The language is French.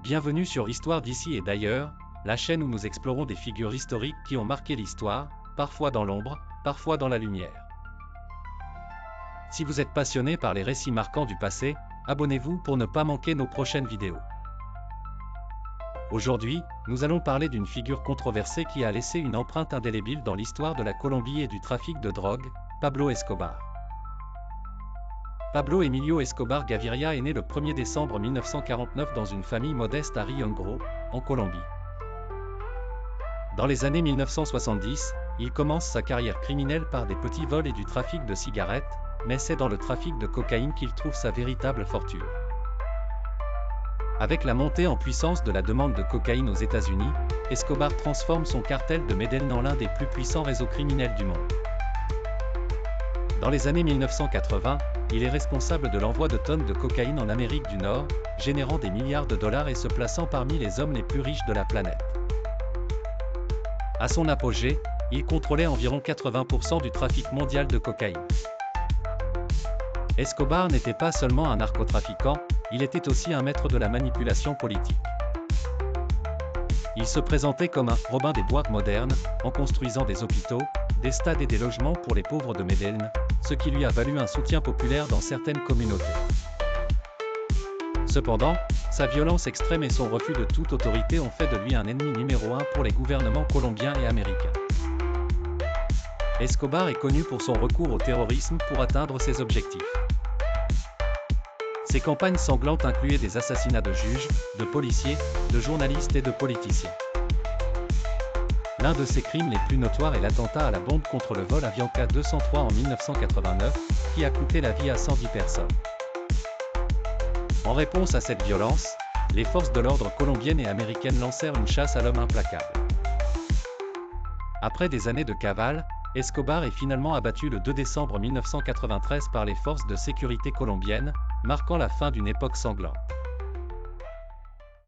Bienvenue sur Histoire d'ici et d'ailleurs, la chaîne où nous explorons des figures historiques qui ont marqué l'histoire, parfois dans l'ombre, parfois dans la lumière. Si vous êtes passionné par les récits marquants du passé, abonnez-vous pour ne pas manquer nos prochaines vidéos. Aujourd'hui, nous allons parler d'une figure controversée qui a laissé une empreinte indélébile dans l'histoire de la Colombie et du trafic de drogue, Pablo Escobar. Pablo Emilio Escobar Gaviria est né le 1er décembre 1949 dans une famille modeste à Rio Negro, en Colombie. Dans les années 1970, il commence sa carrière criminelle par des petits vols et du trafic de cigarettes, mais c'est dans le trafic de cocaïne qu'il trouve sa véritable fortune. Avec la montée en puissance de la demande de cocaïne aux États-Unis, Escobar transforme son cartel de Medellín en l'un des plus puissants réseaux criminels du monde. Dans les années 1980, il est responsable de l'envoi de tonnes de cocaïne en Amérique du Nord, générant des milliards de dollars et se plaçant parmi les hommes les plus riches de la planète. À son apogée, il contrôlait environ 80% du trafic mondial de cocaïne. Escobar n'était pas seulement un narcotrafiquant, il était aussi un maître de la manipulation politique. Il se présentait comme un « Robin des bois modernes » en construisant des hôpitaux, des stades et des logements pour les pauvres de Medellín, ce qui lui a valu un soutien populaire dans certaines communautés. Cependant, sa violence extrême et son refus de toute autorité ont fait de lui un ennemi numéro 1 pour les gouvernements colombiens et américains. Escobar est connu pour son recours au terrorisme pour atteindre ses objectifs. Ses campagnes sanglantes incluaient des assassinats de juges, de policiers, de journalistes et de politiciens. L'un de ses crimes les plus notoires est l'attentat à la bombe contre le vol Avianca 203 en 1989, qui a coûté la vie à 110 personnes. En réponse à cette violence, les forces de l'ordre colombiennes et américaines lancèrent une chasse à l'homme implacable. Après des années de cavale, Escobar est finalement abattu le 2 décembre 1993 par les forces de sécurité colombiennes, marquant la fin d'une époque sanglante.